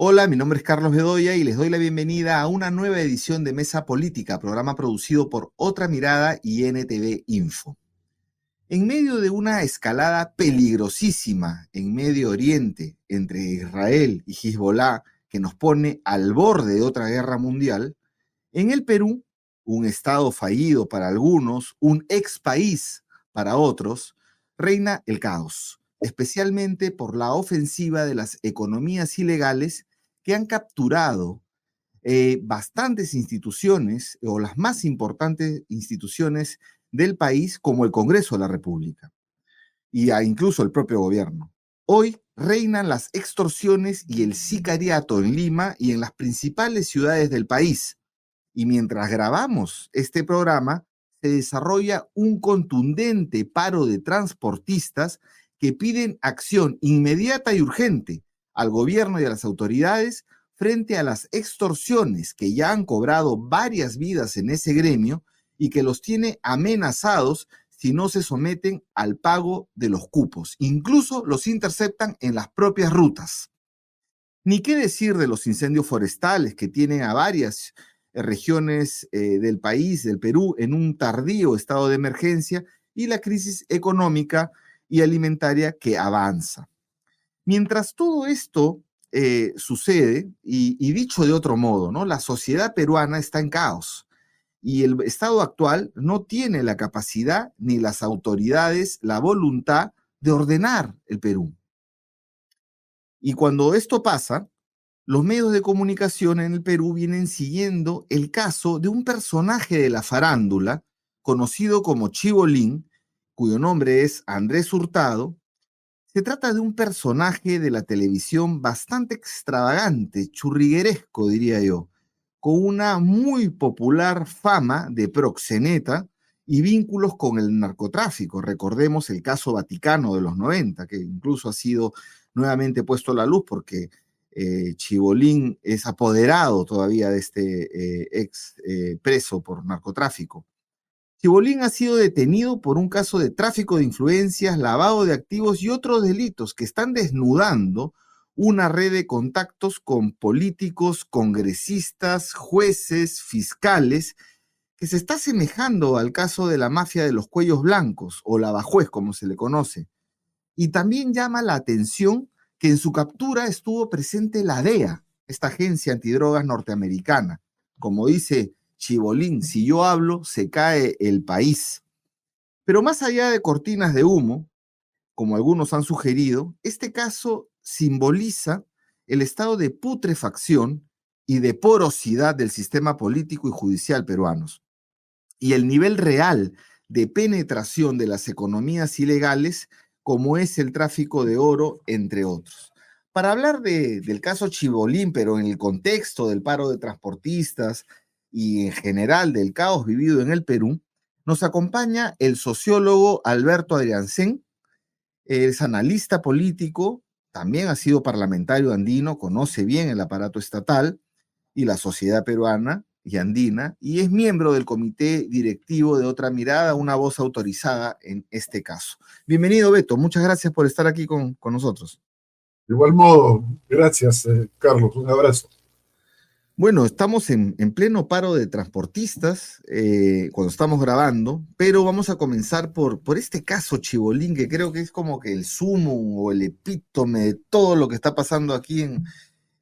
Hola, mi nombre es Carlos Bedoya y les doy la bienvenida a una nueva edición de Mesa Política, programa producido por Otra Mirada y NTV Info. En medio de una escalada peligrosísima en Medio Oriente entre Israel y Hezbollah, que nos pone al borde de otra guerra mundial, en el Perú, un estado fallido para algunos, un ex país para otros, reina el caos, especialmente por la ofensiva de las economías ilegales que han capturado bastantes instituciones o las más importantes instituciones del país, como el Congreso de la República y incluso el propio gobierno. Hoy reinan las extorsiones y el sicariato en Lima y en las principales ciudades del país. Y mientras grabamos este programa, se desarrolla un contundente paro de transportistas que piden acción inmediata y urgente al gobierno y a las autoridades frente a las extorsiones que ya han cobrado varias vidas en ese gremio y que los tiene amenazados si no se someten al pago de los cupos. Incluso los interceptan en las propias rutas. Ni qué decir de los incendios forestales que tienen a varias regiones del país, del Perú, en un tardío estado de emergencia y la crisis económica y alimentaria que avanza. Mientras todo esto sucede, y dicho de otro modo, ¿no? La sociedad peruana está en caos y el Estado actual no tiene la capacidad ni las autoridades, la voluntad de ordenar el Perú. Y cuando esto pasa, los medios de comunicación en el Perú vienen siguiendo el caso de un personaje de la farándula, conocido como Chibolín, cuyo nombre es Andrés Hurtado. Se trata de un personaje de la televisión bastante extravagante, churrigueresco, diría yo, con una muy popular fama de proxeneta y vínculos con el narcotráfico. Recordemos el caso Vaticano de los 90, que incluso ha sido nuevamente puesto a la luz porque Chibolín es apoderado todavía de este ex preso por narcotráfico. Chibolín ha sido detenido por un caso de tráfico de influencias, lavado de activos y otros delitos que están desnudando una red de contactos con políticos, congresistas, jueces, fiscales, que se está asemejando al caso de la mafia de los cuellos blancos, o lavajuez como se le conoce. Y también llama la atención que en su captura estuvo presente la DEA, esta agencia antidrogas norteamericana. Como dice Chibolín, si yo hablo, se cae el país. Pero más allá de cortinas de humo, como algunos han sugerido, este caso simboliza el estado de putrefacción y de porosidad del sistema político y judicial peruanos y el nivel real de penetración de las economías ilegales, como es el tráfico de oro, entre otros. Para hablar del caso Chibolín, pero en el contexto del paro de transportistas y en general del caos vivido en el Perú, nos acompaña el sociólogo Alberto Adriancén. Es analista político, también ha sido parlamentario andino, conoce bien el aparato estatal y la sociedad peruana y andina, y es miembro del comité directivo de Otra Mirada, una voz autorizada en este caso. Bienvenido, Beto, muchas gracias por estar aquí con nosotros. De igual modo, gracias, Carlos, un abrazo. Bueno, estamos en pleno paro de transportistas cuando estamos grabando, pero vamos a comenzar por este caso Chibolín, que creo que es como que el sumo o el epítome de todo lo que está pasando aquí en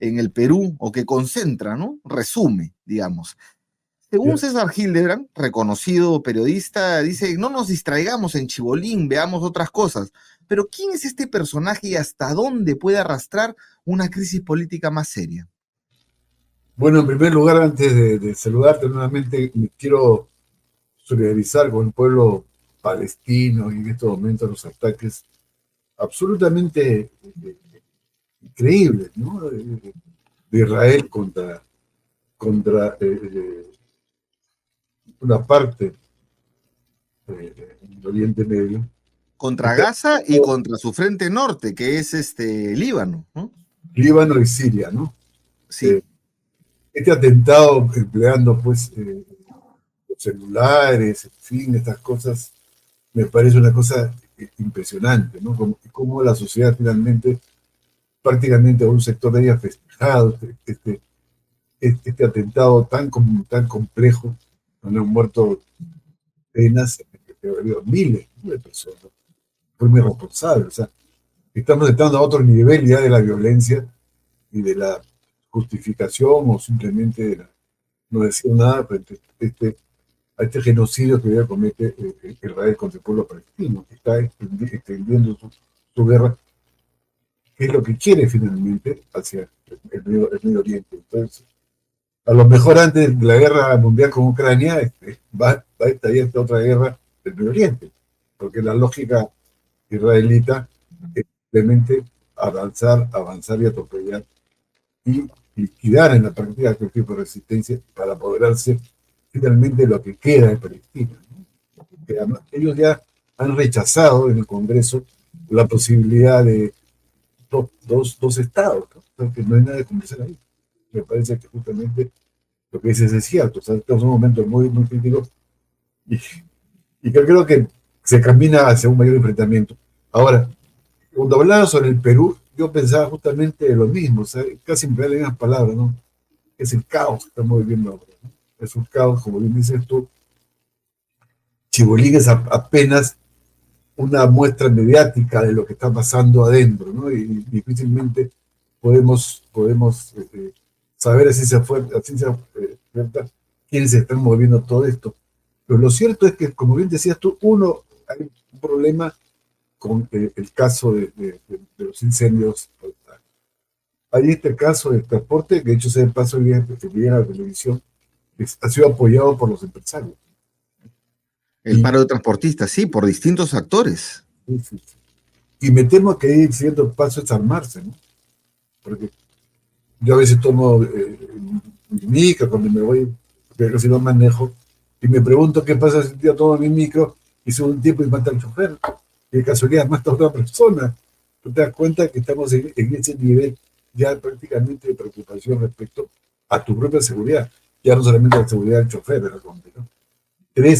el Perú, o que concentra, ¿no? Resume, digamos. Según Ya. César Hildebrand, reconocido periodista, dice, no nos distraigamos en Chibolín, veamos otras cosas. Pero ¿quién es este personaje y hasta dónde puede arrastrar una crisis política más seria? Bueno, en primer lugar, antes de saludarte nuevamente, me quiero solidarizar con el pueblo palestino y en estos momentos los ataques absolutamente increíbles, ¿no? De Israel contra una parte del Oriente Medio. Contra Este Gaza y contra su frente norte, que es Líbano, ¿no? Líbano y Siria, ¿no? Sí, Eh, este atentado empleando pues los celulares, en fin, estas cosas, me parece una cosa impresionante, ¿no? Como la sociedad finalmente prácticamente un sector de ella festejado este atentado tan complejo, donde han muerto decenas, miles de personas. Fue muy responsable. O sea, estamos entrando a otro nivel ya de la violencia y de la justificación o simplemente de no decir nada frente a este genocidio que hoy comete Israel contra el pueblo palestino, que está extendiendo su guerra, que es lo que quiere finalmente hacia el Medio Oriente. Entonces, a lo mejor antes de la guerra mundial con Ucrania, va a estallar esta otra guerra del Medio Oriente, porque la lógica israelita es simplemente avanzar y atropellar y liquidar en la práctica cualquier tipo de resistencia para apoderarse finalmente de lo que queda de Palestina, ¿no? Porque además ellos ya han rechazado en el Congreso la posibilidad de dos estados, ¿no? Porque no hay nada de conversar ahí. Me parece que justamente lo que dices es cierto. O sea, estamos en un momento muy crítico y, y que creo que se camina hacia un mayor enfrentamiento. Ahora, cuando hablaba sobre el Perú, yo pensaba justamente lo mismo, o sea, casi me las mismas palabras, ¿no? Es el caos que estamos viviendo ahora, ¿no? Es un caos, como bien dices tú. Chibolín es apenas una muestra mediática de lo que está pasando adentro, ¿no? Y difícilmente podemos saber a ciencia cierta quiénes están moviendo todo esto. Pero lo cierto es que, como bien decías tú, hay un problema con el caso de los incendios. Hay este caso de transporte, que de hecho se paso el día que viene a la televisión, que ha sido apoyado por los empresarios. El paro de transportistas, sí, por distintos actores. Y me temo que el siguiente paso es armarse, ¿no? Porque yo a veces tomo mi micro cuando me voy, porque casi no manejo, y me pregunto qué pasa si yo tomo mi micro y sube un tiempo y mata al chofer. Y de casualidad mata a otra persona. Tú te das cuenta que estamos en ese nivel ya prácticamente de preocupación respecto a tu propia seguridad, ya no solamente la seguridad del chofer, ¿no?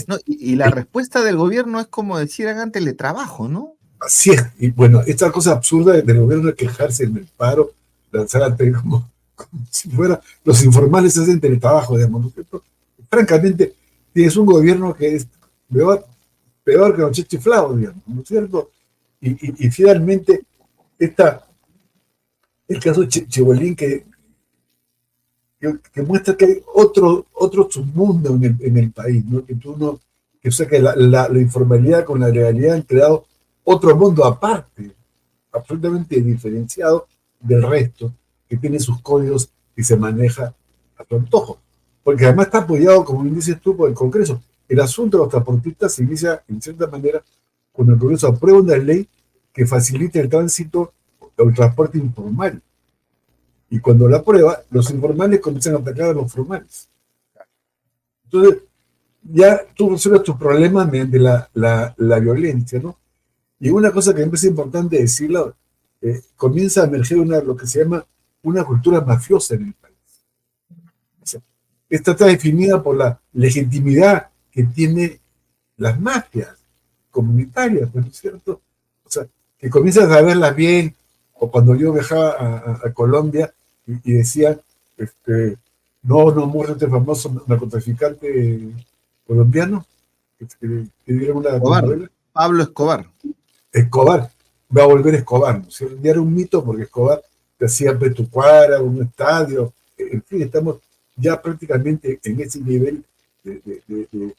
No, y la respuesta del gobierno es como decir, hagan teletrabajo, ¿no? Así es. Y bueno, esta cosa absurda del gobierno de quejarse en el paro, lanzar a como si fuera los informales hacen teletrabajo, digamos, ¿no es cierto? Francamente, tienes un gobierno que es peor que los chiflados, digamos, ¿no es cierto? Y finalmente, el caso de Chibolín que muestra que hay otro submundo en el país, ¿no? Que o sea que la informalidad con la legalidad han creado otro mundo aparte, absolutamente diferenciado del resto, que tiene sus códigos y se maneja a tu antojo. Porque además está apoyado, como bien dices tú, por el Congreso. El asunto de los transportistas se inicia, en cierta manera, cuando el Congreso aprueba una ley que facilite el tránsito o el transporte informal. Y cuando la aprueba, los informales comienzan a atacar a los formales. Entonces, ya tú resuelves tus problemas mediante la violencia, ¿no? Y una cosa que me parece importante decirlo, comienza a emerger lo que se llama una cultura mafiosa en el país. O sea, esta está definida por la legitimidad que tienen las mafias comunitarias, ¿no es cierto? O sea, que comienzas a verlas bien, o cuando yo viajaba a Colombia y decían, no muere este famoso narcotraficante colombiano, que dieron una novela. Pablo Escobar. Escobar, va a volver Escobar, ¿no? Ya era un mito porque Escobar te hacía Petucuara, un estadio, en fin, estamos ya prácticamente en ese nivel de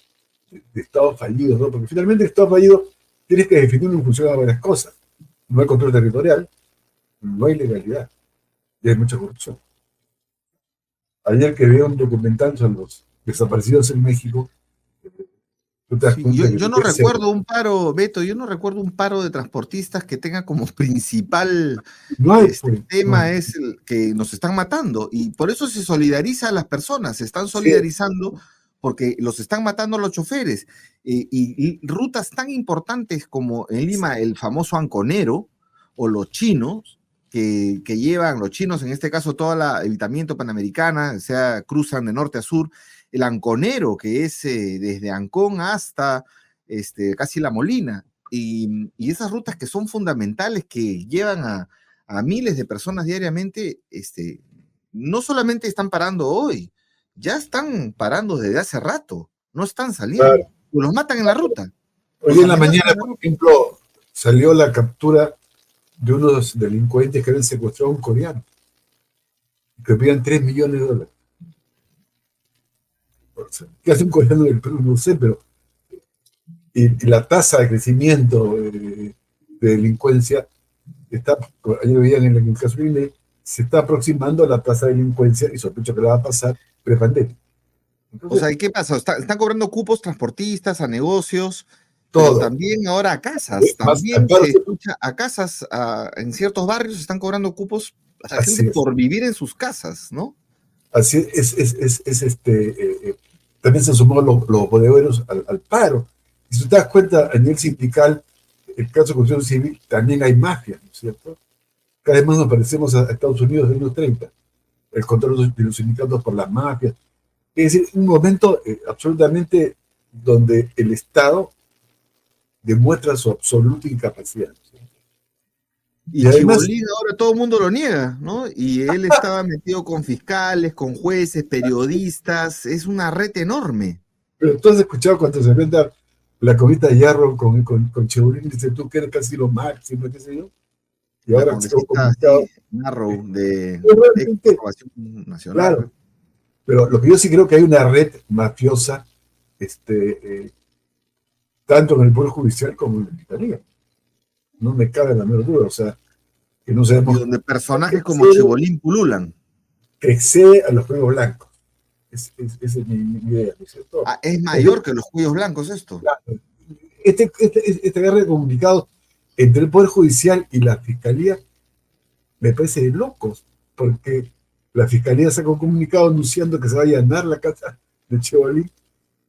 Estado fallido, ¿no? Porque finalmente el Estado fallido tienes que definir en función de varias cosas. No hay control territorial, no hay legalidad y hay mucha corrupción. Ayer que vi un documental sobre los desaparecidos en México, tú te das cuenta yo no recuerdo un paro, Beto, yo no recuerdo un paro de transportistas que tenga como principal tema es el que nos están matando y por eso se solidariza a las personas, se están solidarizando porque los están matando los choferes y rutas tan importantes como en Lima el famoso Anconero o los chinos que llevan, los chinos en este caso toda la evitamiento panamericana, o sea, cruzan de norte a sur, el Anconero, que es desde Ancón hasta casi La Molina, y esas rutas que son fundamentales, que llevan a miles de personas diariamente, no solamente están parando hoy, ya están parando desde hace rato, no están saliendo, Claro. los matan en la ruta, Hoy los en la amenazan mañana, en la por ruta. ejemplo, salió la captura de unos delincuentes que habían secuestrado a un coreano, que pedían $3 millones. O sea, ¿qué hace un coreano del Perú? No sé, pero y la tasa de crecimiento de delincuencia está, ayer veían en el caso de INE, se está aproximando a la tasa de delincuencia y sospecho que la va a pasar prepandemia. O Entonces, sea, ¿y qué pasa? Están cobrando cupos transportistas a negocios, pero todo, también ahora a casas, más también se aparte, escucha a casas, en ciertos barrios están cobrando cupos a la gente así es. por vivir en sus casas, ¿no? Así también se sumó los bodegueros al paro. Y si te das cuenta, a nivel sindical, el caso de construcción civil, también hay mafia, ¿no es cierto? Cada vez más nos parecemos a Estados Unidos de los 30, el control de los sindicatos por las mafias. Es decir, un momento absolutamente donde el Estado demuestra su absoluta incapacidad. ¿Sí? Y Y además, Chibolín ahora todo el mundo lo niega, ¿no? Y él estaba metido con fiscales, con jueces, periodistas, es una red enorme. pero tú has escuchado cuando se venda la cobita de Yarro con Chebolín, dice tú que eres casi lo máximo, qué sé yo, y La ahora se ha congresista comunicado. así, Narrow, de Realmente, Renovación Nacional, claro, creo. pero lo que yo sí creo que hay una red mafiosa, este, tanto en el Poder Judicial como en la Fiscalía. No me cabe la menor duda, o sea, que no Y sabemos donde que personajes como excede, Chibolín pululan. que excede a los juegos blancos. Esa es mi idea, ¿no es cierto? Ah, es Entonces, mayor que los cuellos blancos esto. claro, esta guerra de comunicados entre el Poder Judicial y la Fiscalía me parece de locos, porque la Fiscalía sacó un comunicado anunciando que se va a allanar la casa de Chevalí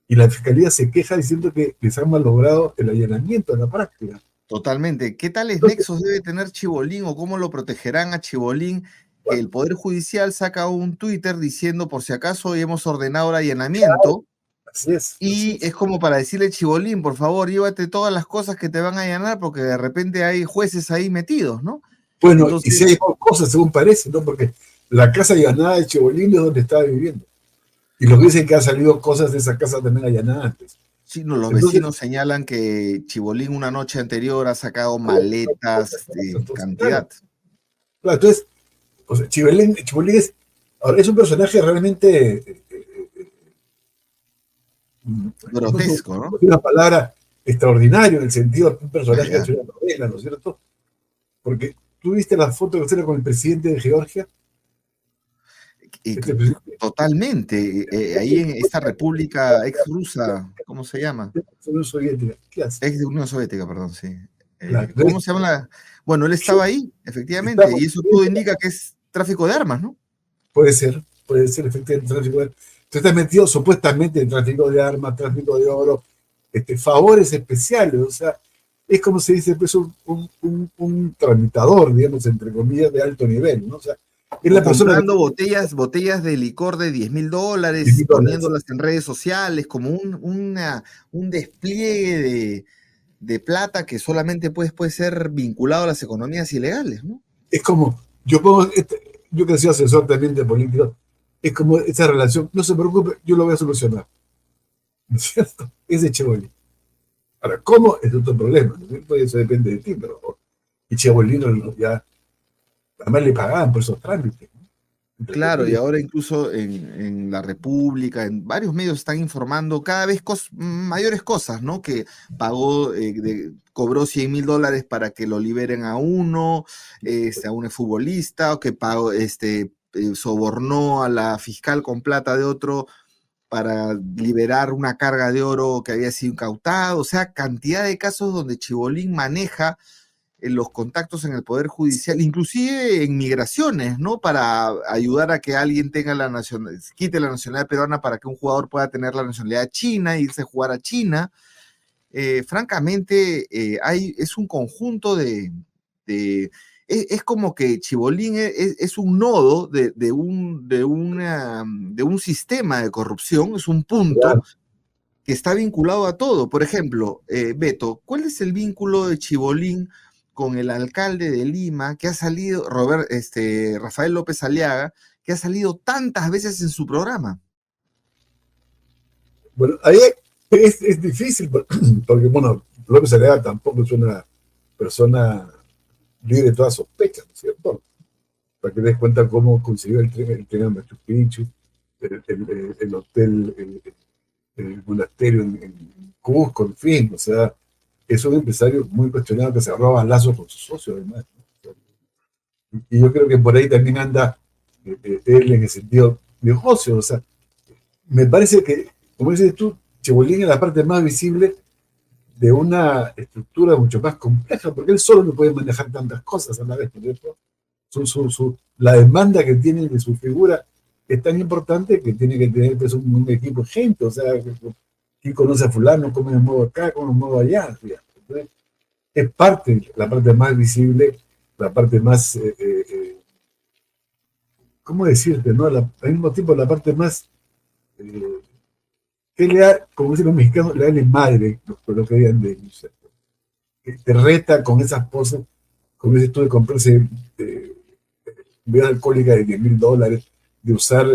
y la Fiscalía se queja diciendo que les han malogrado el allanamiento en la práctica. Totalmente. ¿Qué tales Entonces, nexos debe tener Chibolín o cómo lo protegerán a Chibolín? Que bueno, el Poder Judicial saca un Twitter diciendo por si acaso hoy hemos ordenado el allanamiento. así es, así Y es. es como para decirle, Chibolín, por favor, llévate todas las cosas que te van a allanar porque de repente hay jueces ahí metidos, ¿no? Bueno, y si hay Entonces, cosas según parece, ¿no? Porque la casa allanada de Chebolín es donde estaba viviendo. Y los que dicen que han salido cosas de esa casa también allanadas antes. sí, no, los Entonces, vecinos señalan que Chibolín una noche anterior ha sacado maletas de entonces, claro, cantidad. claro, entonces, o sea, Chibolín es, ahora, es un personaje realmente, no sé Grotesco, ¿no? una palabra extraordinario en el sentido de un personaje que ha hecho una novela, ¿no es cierto? Porque tú viste la foto que salió con el presidente de Georgia, Y este presidente totalmente, ahí en esta república ex rusa, ¿cómo se llama? de la Unión Soviética, ¿qué hace? Ex de Unión Soviética, perdón, sí. Claro, ¿Cómo entonces, se llama la? Bueno, él estaba ahí, está, efectivamente, y eso todo indica que es tráfico de armas, ¿no? puede ser efectivamente tráfico de armas. Tú estás metido supuestamente en tráfico de armas, tráfico de oro, favores especiales, o sea, es como se dice, pues un tramitador, digamos, entre comillas, de alto nivel, ¿no? O sea, es O la persona que comprando botellas de licor de $10.000, $10,000. poniéndolas en redes sociales, como un despliegue de plata que solamente puede ser vinculado a las economías ilegales, ¿no? Es como, yo que soy asesor también de políticos, es como esa relación, no se preocupe, yo lo voy a solucionar, ¿no es cierto? Es de Chevoli. Ahora, ¿cómo? Es otro problema, ¿no es cierto? Eso depende de ti, pero y Chevolino ya, además le pagaban por esos trámites, ¿no? Entre Claro, y comillas. ahora incluso en La República, en varios medios están informando cada vez mayores cosas, ¿no? Que pagó, cobró $100.000 para que lo liberen a uno, a un futbolista, o que pagó, sobornó a la fiscal con plata de otro para liberar una carga de oro que había sido incautado, o sea, cantidad de casos donde Chibolín maneja en los contactos en el Poder Judicial, inclusive en migraciones, ¿no? Para ayudar a que alguien tenga quite la nacionalidad peruana para que un jugador pueda tener la nacionalidad china e irse a jugar a China. Francamente, es un conjunto es como que Chibolín es un nodo de un sistema de corrupción, es un punto Claro. que está vinculado a todo. Por ejemplo, Beto, ¿cuál es el vínculo de Chibolín con el alcalde de Lima, que ha salido, Rafael López Aliaga, que ha salido tantas veces en su programa? Bueno, ahí es difícil, porque, bueno, López Aliaga tampoco es una persona libre de toda sospecha, ¿no es cierto? Para que te des cuenta cómo consiguió el tren a Machu Picchu, el hotel, el monasterio en Cusco, en fin, o sea, es un empresario muy cuestionado que se roba lazos con sus socios, además, ¿no? Y yo creo que por ahí también anda él en el sentido negocio, o sea, me parece que, como dices tú, Chebolín es la parte más visible de una estructura mucho más compleja, porque él solo no puede manejar tantas cosas a la vez, ¿no? La demanda que tiene de su figura es tan importante que tiene que tener pues, un equipo de gente, o sea, quién conoce a fulano, cómo me muevo acá, cómo me muevo allá. Entonces, es parte, la parte más visible, la parte más, ¿cómo decirte? ¿No? Al mismo tiempo la parte más, eh, que le da, como dicen los mexicanos, le da la madre lo que digan de él. O sea, que te reta con esas poses, como dices tú, de comprarse bebida alcohólica de $10,000, de usar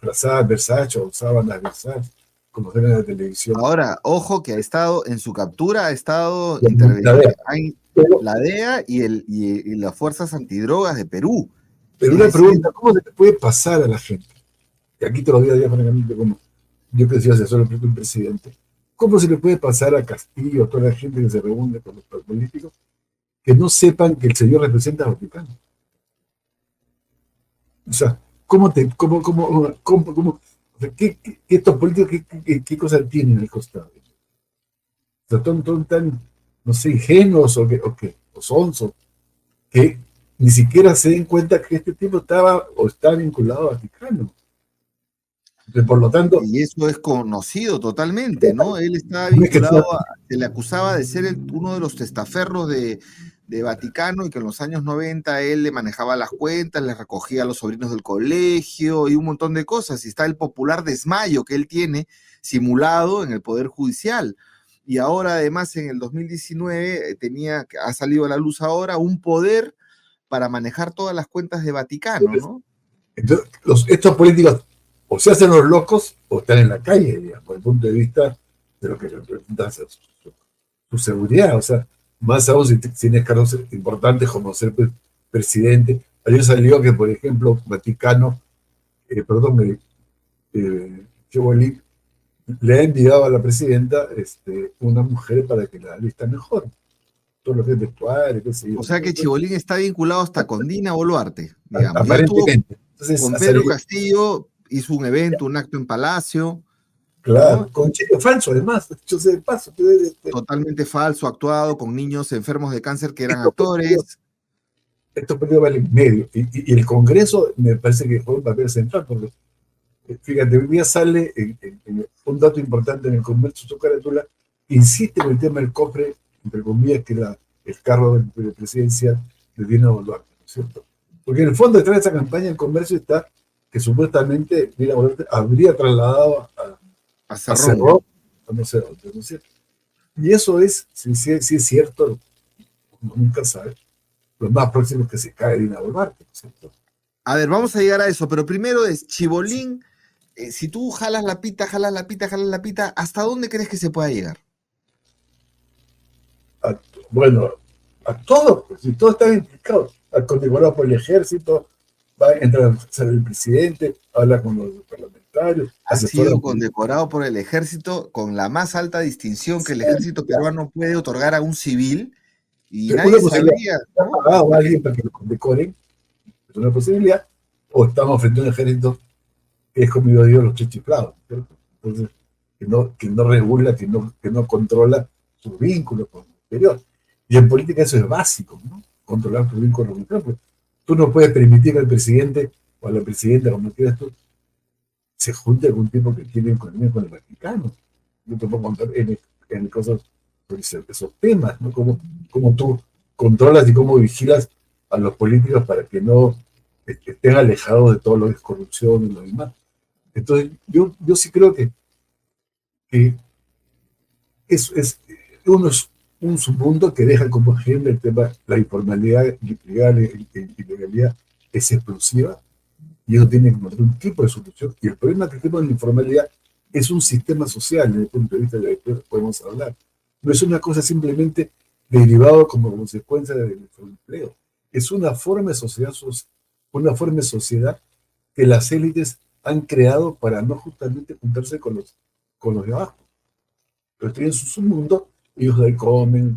frazadas Versace o sábanas Versace, como ven en la televisión. Ahora, ojo que ha estado en su captura, ha estado A ver, hay pero, la DEA y las fuerzas antidrogas de Perú. pero Es una decir, pregunta, ¿cómo se le puede pasar a la gente? Y aquí te lo digo ya francamente como yo que soy asesor del presidente. ¿Cómo se le puede pasar a Castillo, a toda la gente que se reúne con los políticos, que no sepan que el señor representa al Vaticano? O sea, o sea, ¿qué estos políticos, qué cosas tienen al costado? O sea, son tan, no sé, ingenuos o sonsos, que ni siquiera se den cuenta que este tipo estaba o está vinculado al Vaticano. Entonces, por lo tanto, y eso es conocido totalmente, ¿no? Él estaba no es que sea, vinculado se le acusaba de ser uno de los testaferros de Vaticano y que en los años 90 él le manejaba las cuentas, le recogía a los sobrinos del colegio y un montón de cosas. Y está el popular desmayo que él tiene simulado en el Poder Judicial. Y ahora, además, en el 2019 ha salido a la luz ahora un poder para manejar todas las cuentas de Vaticano, ¿no? entonces, estos políticos o se hacen los locos o están en la calle, digamos, por el punto de vista de lo que representa su seguridad. O sea, más aún si tienes cargos importantes como ser presidente. Ayer salió que, por ejemplo, Vaticano, Chevoli, le ha enviado a la presidenta una mujer para que la lista mejor. Todo lo que es vestuario, qué sé yo. O sea que Chibolín está vinculado hasta con Dina Boluarte, digamos. Ya estuvo Aparentemente. Entonces, con ha Pedro salido, Castillo, hizo un evento, un acto en Palacio, claro, ¿no? con cheque falso además, yo sé de paso, que Totalmente falso, actuado con niños enfermos de cáncer que eran estos partidos, actores. estos partidos valen medio. Y el Congreso me parece que fue un papel central, porque fíjate, hoy día sale un dato importante en el comercio, su carátula, insiste en el tema del cofre, entre comillas, que era el carro de presidencia de Dina Boluarte, ¿no es cierto? Porque en el fondo detrás de esa campaña el comercio está que supuestamente Dina Boluarte habría trasladado A a Cerrón. Cerrón, a no sé dónde, ¿no es cierto? Y eso es, si es cierto, uno nunca sabe, lo más próximo es que se cae Dina Boluarte, ¿no es cierto? A ver, vamos a llegar a eso, pero primero es Chibolín, si tú jalas la pita, jalas la pita, jalas la pita, ¿hasta dónde crees que se pueda llegar? A, bueno, a todos, pues, si todos están implicados, al condecorado por el ejército, va a entrar a ser el presidente, habla con los parlamentarios, Ha asesora sido político. condecorado por el ejército con la más alta distinción que el ejército peruano puede otorgar a un civil y Una nadie posibilidad, sabría, ha ¿no? pagado a alguien para que lo condecoren, es una posibilidad, o estamos frente a un ejército que es como yo digo, los chichiflados, ¿cierto? Entonces, que no regula, que no controla sus vínculos con el exterior. Y en política eso es básico, ¿no? Controlar tus vínculos con el exterior. Pues, tú no puedes permitir que el presidente o a la presidenta, como quieras tú, se junte con un tipo que tiene economía con el Vaticano. Yo te puedo contar en cosas sobre esos temas, ¿no? Cómo tú controlas y cómo vigilas a los políticos para que no estén alejados de todo lo que es corrupción y lo demás. Entonces, yo sí creo que es, uno un submundo que deja como ejemplo el tema, la informalidad legal y ilegalidad es explosiva, y eso tiene que encontrar un tipo de solución. Y el problema que tenemos en la informalidad es un sistema social, desde el punto de vista de que podemos hablar. No es una cosa simplemente derivado como consecuencia del empleo. Es una forma de sociedad, una forma de sociedad que las élites han creado para no justamente juntarse con los de abajo. Pero tienen su submundo, ellos ahí comen,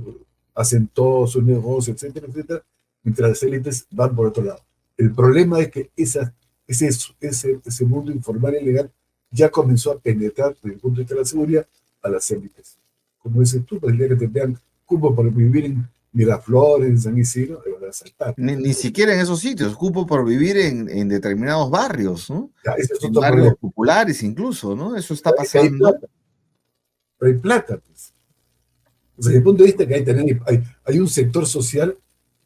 hacen todos sus negocios, etcétera, etcétera, mientras las élites van por otro lado. El problema es que ese mundo informal y legal ya comenzó a penetrar desde el punto de vista de la seguridad a las élites. Como dices tú, pues el día que te vean cupo por vivir en Miraflores, en San Isidro, te van a asaltar. Ni siquiera en esos sitios, cupo por vivir en determinados barrios, ¿no? Ya, ese es En otro barrios problema. populares incluso, ¿no? Eso está Que hay pasando. plata, pero hay plata, pues. O sea, desde el punto de vista que hay un sector social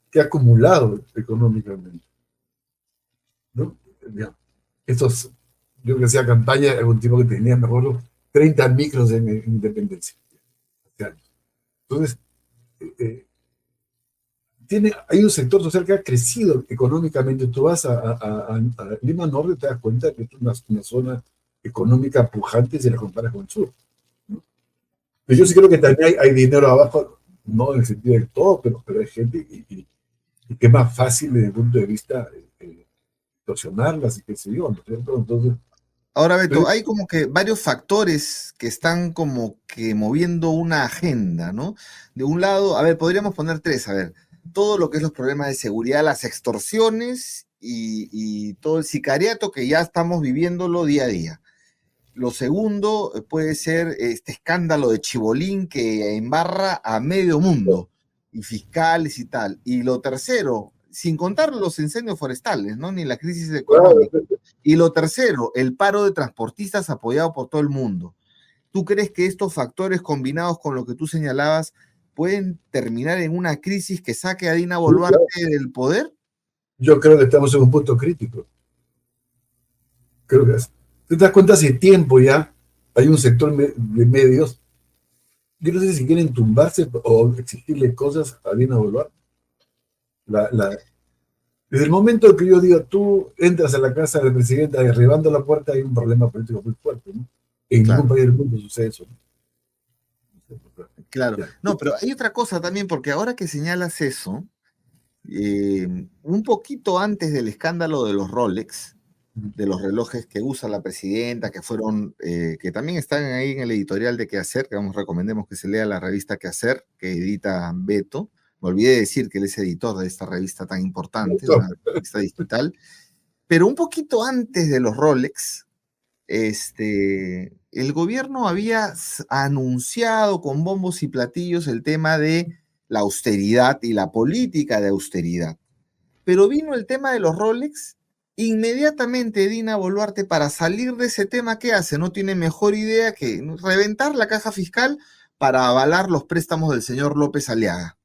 que ha acumulado económicamente, ¿no? Ya. Estos, yo que hacía campaña, algún tipo que tenía, me acuerdo, 30 micros en Independencia. Hace años. Entonces, eh, hay un sector social que ha crecido económicamente. Tú vas a Lima Norte y te das cuenta que es una zona económica pujante si la comparas con el sur, ¿no? Pero yo sí creo que también hay dinero abajo, no en el sentido de todo, pero hay gente y que es más fácil desde el punto de vista extorsionarlas y qué sé yo, ¿no es cierto? Entonces, Ahora, Beto, pero hay como que varios factores que están como que moviendo una agenda, ¿no? De un lado, a ver, podríamos poner tres, a ver, todo lo que es los problemas de seguridad, las extorsiones y todo el sicariato que ya estamos viviéndolo día a día. Lo segundo puede ser este escándalo de Chibolín que embarra a medio mundo y fiscales y tal. Y lo tercero, sin contar los incendios forestales, ¿no? Ni la crisis claro, económica. Y lo tercero, el paro de transportistas apoyado por todo el mundo. ¿Tú crees que estos factores combinados con lo que tú señalabas pueden terminar en una crisis que saque a Dina Boluarte del poder? yo creo que estamos en un punto crítico. Creo que te das cuenta hace tiempo ya, hay un sector de medios, yo no sé si quieren tumbarse o exigirle cosas a Dina Boluarte. La, la, Desde el momento que yo digo, tú entras a la casa del presidente derribando la puerta, hay un problema político muy fuerte, ¿no? En ningún Claro. país del mundo sucede eso, ¿no? Claro, Ya. no, pero hay otra cosa también, porque ahora que señalas eso, un poquito antes del escándalo de los Rolex, de los relojes que usa la presidenta, que fueron, que también están ahí en el editorial de Quehacer, que vamos, recomendemos que se lea la revista Quehacer, que edita Beto. Me olvidé de decir que él es editor de esta revista tan importante, una revista digital. Pero un poquito antes de los Rolex, el gobierno había anunciado con bombos y platillos el tema de la austeridad y la política de austeridad. Pero vino el tema de los Rolex, inmediatamente Dina Boluarte para salir de ese tema, ¿qué hace? No tiene mejor idea que reventar la caja fiscal para avalar los préstamos del señor López Aliaga,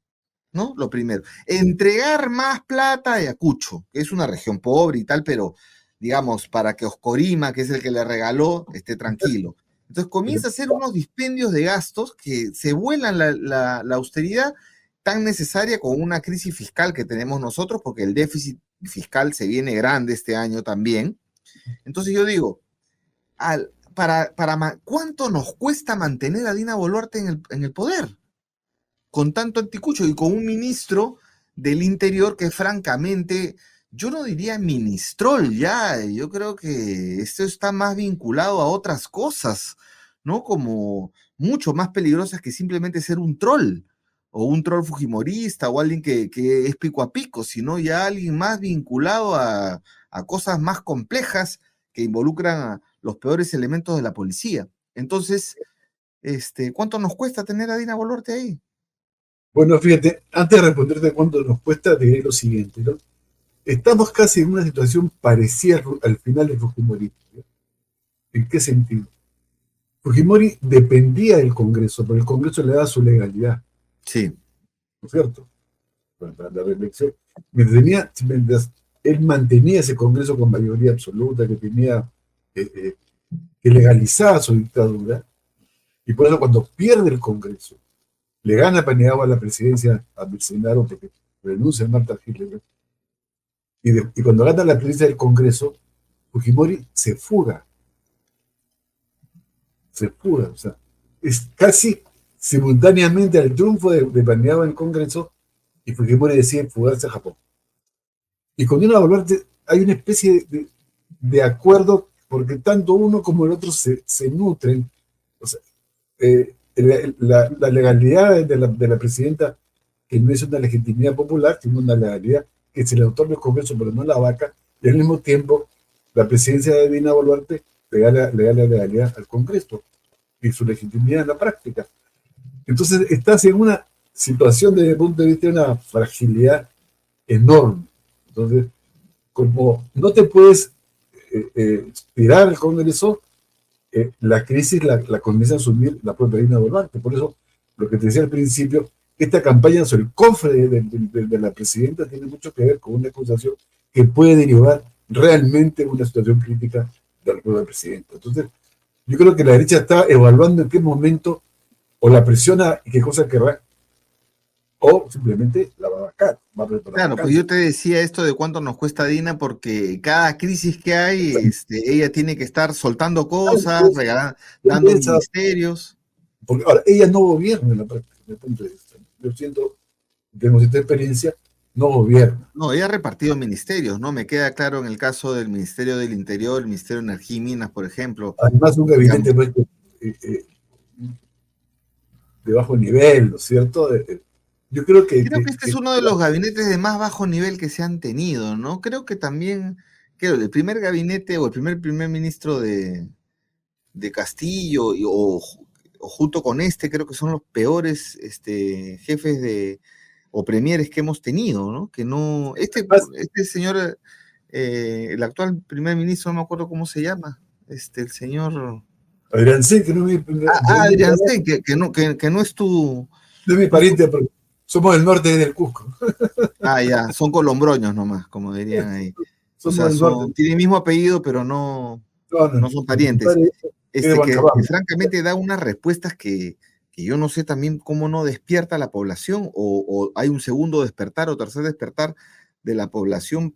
¿no? Lo primero. Entregar más plata a Ayacucho, que es una región pobre y tal, pero digamos, para que Oscorima, que es el que le regaló, esté tranquilo. Entonces comienza a hacer unos dispendios de gastos que se vuelan la austeridad tan necesaria con una crisis fiscal que tenemos nosotros, porque el déficit fiscal se viene grande este año también. Entonces yo digo, ¿cuánto nos cuesta mantener a Dina Boluarte en el poder? Con tanto anticucho y con un ministro del Interior que francamente, yo no diría ministrol ya, yo creo que esto está más vinculado a otras cosas, ¿no? Como mucho más peligrosas que simplemente ser un troll, o un troll fujimorista, o alguien que es pico a pico, sino ya alguien más vinculado a cosas más complejas que involucran a los peores elementos de la policía. Entonces, ¿cuánto nos cuesta tener a Dina Boluarte ahí? Bueno, fíjate, antes de responderte cuánto nos cuesta, te diré lo siguiente, ¿no? Estamos casi en una situación parecida al final de Fujimori, ¿no? ¿En qué sentido? Fujimori dependía del Congreso, pero el Congreso le daba su legalidad, Sí. ¿no es cierto? Para la reelección. Mientras él mantenía ese Congreso con mayoría absoluta, que tenía, que legalizaba su dictadura, y por eso cuando pierde el Congreso, le gana Paniagua a la presidencia a Bolsonaro porque renuncia a Marta Hitler, y cuando gana la presidencia del Congreso, Fujimori se fuga, o sea, es casi simultáneamente al triunfo de Paniagua en el Congreso, y Fujimori decide fugarse a Japón. Y con Dina Boluarte hay una especie de acuerdo, porque tanto uno como el otro se nutren. O sea, la legalidad de la presidenta, que no es una legitimidad popular, sino una legalidad que se le otorga al Congreso, pero no la vaca, y al mismo tiempo la presidencia de Dina Boluarte le da la legalidad al Congreso y su legitimidad en la práctica. Entonces estás en una situación desde el punto de vista de una fragilidad enorme. Entonces, como no te puedes tirar al Congreso, la crisis la comienza a asumir la propia Dina Boluarte. Por eso, lo que te decía al principio, esta campaña sobre el cofre de la presidenta tiene mucho que ver con una acusación que puede derivar realmente en una situación crítica de la propia presidenta. Entonces, yo creo que la derecha está evaluando en qué momento o la presiona y qué cosa querrá, o simplemente la va a vacar, va a preparar Claro, pues yo vacancia. te decía esto de cuánto nos cuesta Dina, porque cada crisis que hay, ella tiene que estar soltando cosas, dando ministerios. Porque ahora, ella no gobierna en la práctica, desde mi punto de vista. Yo siento, tengo esta experiencia, no gobierna. No, ella ha repartido ministerios, ¿no? Me queda claro en el caso del Ministerio del Interior, el Ministerio de Energía y Minas, por ejemplo. Además, un Digamos, gabinete pues, de bajo nivel, ¿no es cierto? Yo creo creo que este es uno de los gabinetes de más bajo nivel que se han tenido, ¿no? Creo que también, creo, el primer gabinete o el primer ministro de Castillo o junto con este, creo que son los peores jefes o premieres que hemos tenido, ¿no? Que no, además, este señor, el actual primer ministro, no me acuerdo cómo se llama, el señor, Adrián sí, que no es Adrián Sen, que no es tu, no es mi no es tu, pariente, porque somos del norte del Cusco. ya, son colombroños nomás, como dirían ahí. O Somos sea, del norte. tienen el mismo apellido, pero no, No, no, no no. son Mi parientes. compadre es de Que Huancabamba. francamente da unas respuestas que yo no sé también cómo no despierta a la población o hay un segundo despertar o tercer despertar de la población.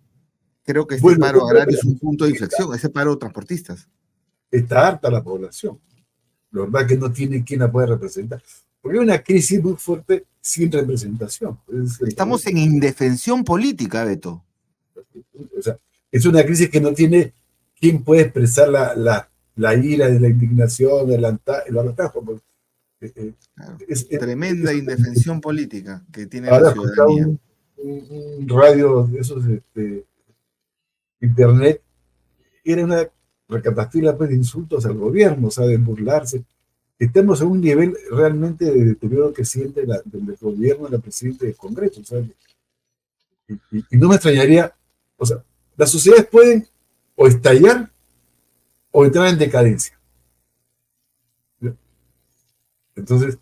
Creo que este Bueno, yo paro creo que agrario es un punto de inflexión, ese paro de transportistas. está harta la población. La verdad que no tiene quien la pueda representar. Porque hay una crisis muy fuerte sin representación. Ese es el Estamos problema. en indefensión política, Beto. O sea, es una crisis que no tiene quien puede expresar la ira, de la indignación, el hartazgo. Pues, eh, eh, Claro. es Tremenda un- indefensión política que tiene la ahora escuchaba ciudadanía. un radio de esos, internet, era una recapitulación pues, de insultos al gobierno, o sea, de burlarse. Estamos en un nivel realmente de deterioro que siente del gobierno, la presidenta del Congreso, ¿sabes? Y no me extrañaría, o sea, las sociedades pueden o estallar o entrar en decadencia. ¿Ya? Entonces,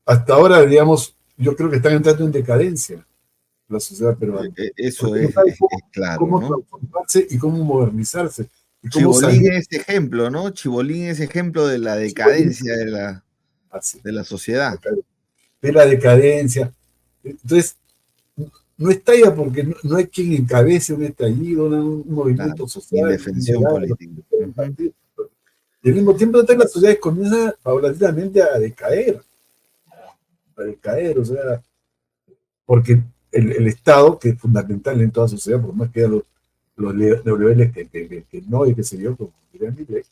hasta ahora, digamos, yo creo que están entrando en decadencia la sociedad peruana, Eso porque no sabe es claro, cómo ¿no? transformarse y cómo modernizarse y cómo Chibolín salir es ejemplo, ¿no? Chibolín es ejemplo de la decadencia así, de la sociedad. de la decadencia. Entonces, no estalla porque no hay quien encabece un estallido, un Claro, movimiento social, indefensión moderado, política. del partido. Y al mismo tiempo, entonces, las sociedades comienzan paulatinamente a decaer, o sea, porque el Estado, que es fundamental en toda sociedad, por más que haya los niveles que no y que se dio, como diría Milei,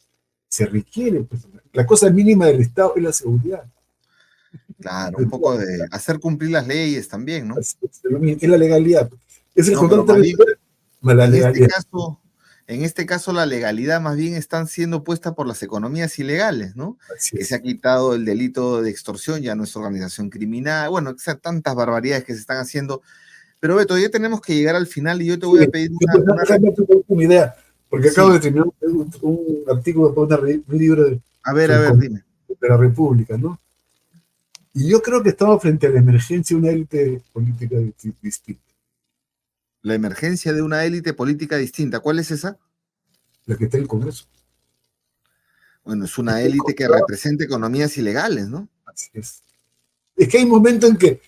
se requiere, pues, la cosa mínima del Estado es la seguridad. Claro, un poco de hacer cumplir las leyes también, ¿no? Es la legalidad. Es el No, pero control más bien, territorial, más la legalidad. en este caso la legalidad más bien están siendo puesta por las economías ilegales, ¿no? Así Que se ha es. quitado el delito de extorsión, ya no es organización criminal, bueno, o sea, tantas barbaridades que se están haciendo. Pero Beto, ya tenemos que llegar al final y yo te voy a Sí, pedir déjame darte una idea, porque acabo de sí, terminar un artículo para un libro a sobre ver, dime. de la República, ¿no? Y yo creo que estamos frente a la emergencia de una élite política distinta, La emergencia de una élite política distinta. ¿Cuál es esa? la que está en el Congreso. Bueno, es una Está élite que incorporada, representa economías ilegales, ¿no? así es. Es que hay momentos en que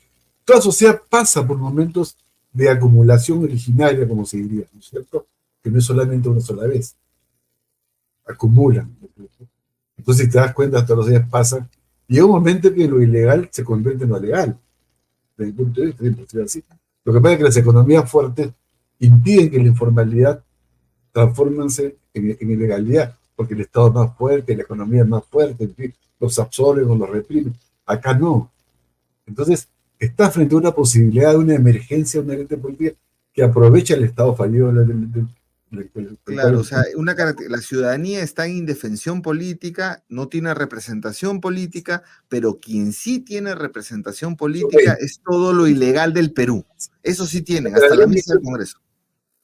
toda sociedad pasa por momentos de acumulación originaria, como se diría, ¿no es cierto? Que no es solamente una sola vez, acumulan. Entonces, si te das cuenta, todos los días pasan, y llega un momento que lo ilegal se convierte en lo legal. Desde mi punto de vista, siempre ha sido así. Lo que pasa es que las economías fuertes impiden que la informalidad transfórmense en ilegalidad, porque el Estado es más fuerte, la economía es más fuerte, en fin, los absorben o los reprimen. Acá no. Entonces, está frente a una posibilidad de una emergencia, una élite política que aprovecha el Estado fallido del Claro, o cual... sea, la ciudadanía está en indefensión política, no tiene representación política, pero quien sí tiene representación política es todo lo ilegal del Perú. Eso sí tienen, hasta la misa del Congreso.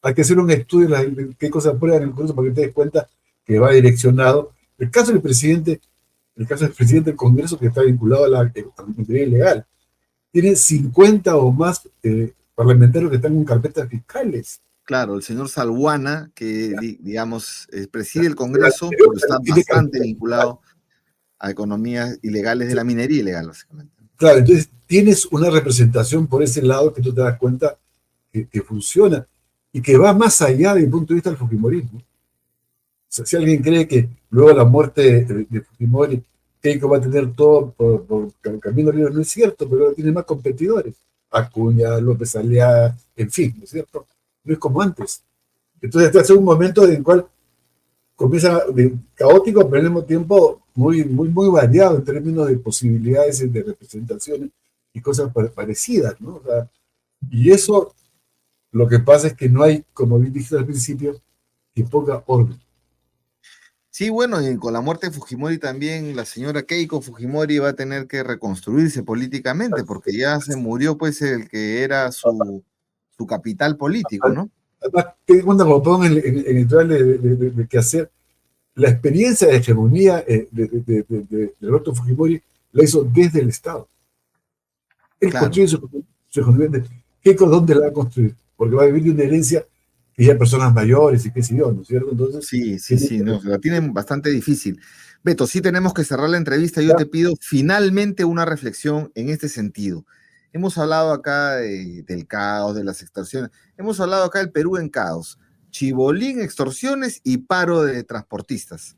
Hay que hacer un estudio de qué cosas prueban en el Congreso para que te des cuenta que va direccionado. El caso del presidente del Congreso que está vinculado a la actividad ilegal. Tiene 50 o más parlamentarios que están en carpetas fiscales. Claro, el señor Salguana, que digamos preside el El Congreso, anterior pero está tiene bastante carpetas fiscales. vinculado a economías ilegales de la minería ilegal, básicamente. Claro, entonces tienes una representación por ese lado que tú te das cuenta que funciona y que va más allá desde el punto de vista del Fujimorismo. O sea, si alguien cree que luego de la muerte de Fujimori, Keiko va a tener todo por camino libre, no es cierto, pero tiene más competidores. Acuña, López Aliaga, en fin, ¿no es cierto? No es como antes. Entonces, este es un momento en el cual comienza caótico, pero al mismo tiempo muy variado en términos de posibilidades de representaciones y cosas parecidas, ¿no? O sea, y eso, lo que pasa es que no hay, como dije al principio, que ponga orden. Sí, bueno, y con la muerte de Fujimori también la señora Keiko Fujimori va a tener que reconstruirse políticamente, porque ya se murió pues el que era su capital político, ¿no? Además, ten en cuenta cuando pongan en el trailer de qué hacer, la experiencia de hegemonía de Alberto Fujimori la hizo desde el Estado. Él Claro. construye su hegemonía. Keiko, ¿dónde la va a construir? Porque va a vivir de una herencia que ya personas mayores y qué sé yo, ¿no es cierto? Entonces, Sí, sí, tiene sí, que... no, la tienen bastante difícil. Beto, sí tenemos que cerrar la entrevista. Yo te pido finalmente una reflexión en este sentido. Hemos hablado acá del caos, de las extorsiones. Hemos hablado acá del Perú en caos. Chibolín, extorsiones y paro de transportistas.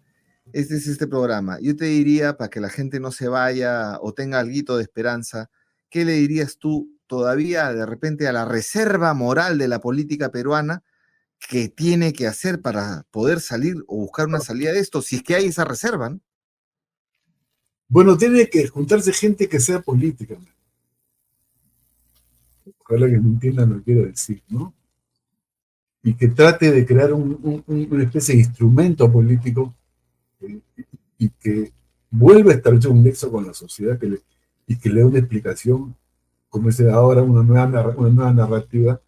Este es este programa. Yo te diría, para que la gente no se vaya o tenga algo de esperanza, ¿qué le dirías tú todavía de repente a la reserva moral de la política peruana que tiene que hacer para poder salir o buscar una salida de esto, si es que hay esa reserva, ¿no? Bueno, tiene que juntarse gente que sea política. Ojalá que me entiendan lo que quiero decir, ¿no? Y que trate de crear una especie de instrumento político eh, y que vuelva a establecer un nexo con la sociedad y que le dé una explicación, como es ahora, una nueva narrativa,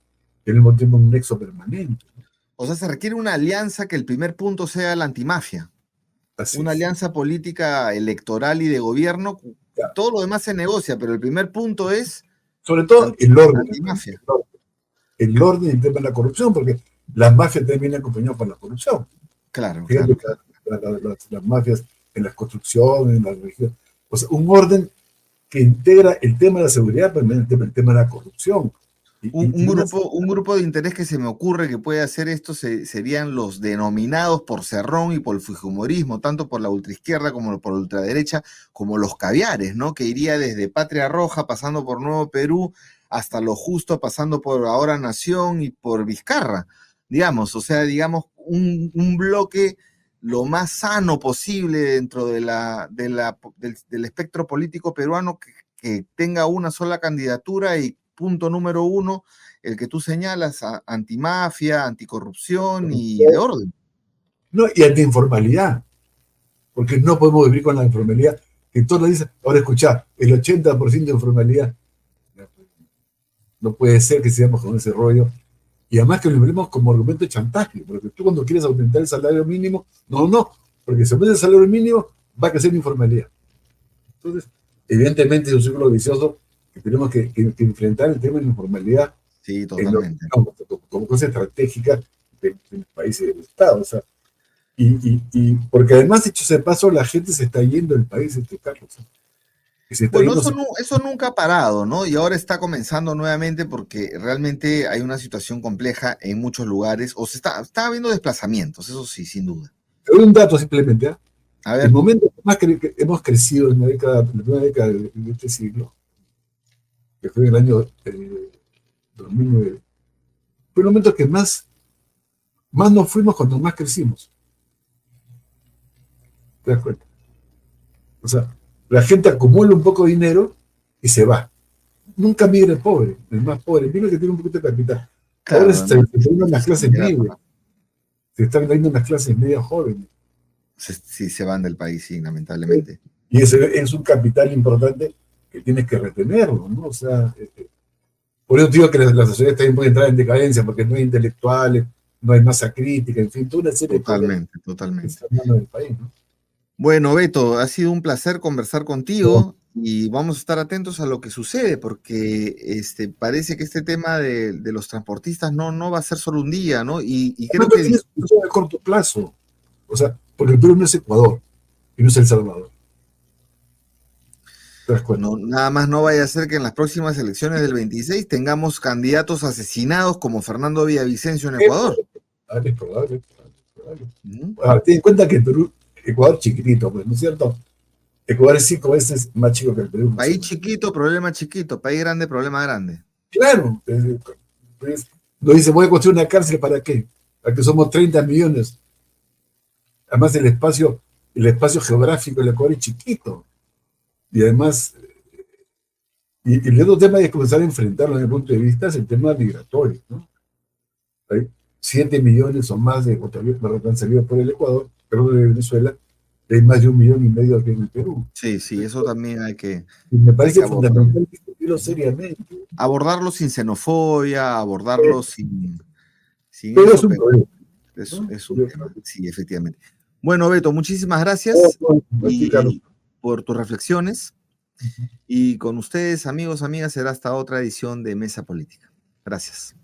que al mismo tiempo un nexo permanente. O sea, se requiere una alianza que el primer punto sea la antimafia, Así una es. alianza política electoral y de gobierno. Ya. Todo lo demás se negocia, pero el primer punto es Sobre todo el orden, antimafia. el orden y el tema de la corrupción, porque las mafias también vienen acompañadas por la corrupción. Claro, Fíjate claro, que claro. las mafias en las construcciones, en la religión, o sea, un orden que integra el tema de la seguridad, pero también el tema de la corrupción. Un grupo de interés que se me ocurre que puede hacer esto serían los denominados por Cerrón y por el fujimorismo, tanto por la ultraizquierda como por la ultraderecha, como los caviares, ¿no? Que iría desde Patria Roja, pasando por Nuevo Perú, hasta Lo Justo, pasando por Ahora Nación y por Vizcarra, digamos, o sea, digamos, un bloque lo más sano posible dentro del espectro político peruano que tenga una sola candidatura y punto número uno, el que tú señalas, antimafia, anticorrupción y de orden. No, y anti-informalidad, porque no podemos vivir con la informalidad, que todos dicen, ahora escuchá, el 80% de informalidad, no puede ser que sigamos con ese rollo, y además que lo vemos como argumento de chantaje, porque tú cuando quieres aumentar el salario mínimo, no, porque si aumenta el salario mínimo, va a crecer la informalidad. Entonces, evidentemente es un círculo vicioso que tenemos que enfrentar el tema de la informalidad Sí, en totalmente. como cosa estratégica del país y del Estado. O sea, porque además, dicho ese paso, la gente se está yendo del país, Carlos. Y se está Bueno, yendo. eso nunca ha parado, ¿no? Y ahora está comenzando nuevamente porque realmente hay una situación compleja en muchos lugares, o está habiendo desplazamientos, eso sí, sin duda. Te doy un dato simplemente. ¿Ah? A El ver, momento que hemos crecido en la primera década de este siglo, que fue en el año 2009, fue el momento que más nos fuimos cuando más crecimos. ¿Te das cuenta? O sea, la gente acumula un poco de dinero y se va. Nunca migra el más pobre, migra el que tiene un poquito de capital. Ahora claro, se no, están viendo las clases mira, medias, se están viendo unas clases medias jóvenes. sí se van del país, sí, lamentablemente. Y ese es un capital importante que tienes que retenerlo, ¿no? O sea, por eso digo que la sociedad también puede entrar en decadencia, porque no hay intelectuales, no hay masa crítica, en fin, toda una serie de problemas Totalmente, que totalmente. se están dando en el país, ¿no? Bueno, Beto, ha sido un placer conversar No, contigo y vamos a estar atentos a lo que sucede, porque parece que este tema de los transportistas no va a ser solo un día, ¿no? Y no creo que tiene solución a corto plazo, o sea, porque el Perú no es Ecuador y no es El Salvador, ¿te das cuenta? no, nada más no vaya a ser que en las próximas elecciones del 26 tengamos candidatos asesinados como Fernando Villavicencio en Es Ecuador. probable, es probable, es probable. ¿Mm? Ahora, ten en cuenta que el Perú, Ecuador chiquitito, pues, ¿no es cierto? Ecuador es 5 veces más chico que el Perú, más o País menos. chiquito, problema chiquito. País grande, problema grande. Claro, pues, lo dice, voy a construir una cárcel, ¿para qué? Para que somos 30 millones. Además, el espacio geográfico del Ecuador es chiquito. Y además, y el otro tema es comenzar a enfrentarlo desde el punto de vista es el tema migratorio, ¿no? Hay 7 millones o más de ecuatorianos que han salido por el Ecuador, perdón, de Venezuela, y hay más de 1,5 millones aquí en el Perú. Sí, sí, eso también Y me hay que parece abordarlo. fundamental discutirlo seriamente. Abordarlo sin xenofobia, abordarlo sin Pero es eso, un pero problema, ¿no? es un tema. Sí, efectivamente. Bueno, Beto, muchísimas No, gracias no, a ti, Carlos. y por tus reflexiones. Y con ustedes, amigos, amigas, será hasta otra edición de Mesa Política. Gracias.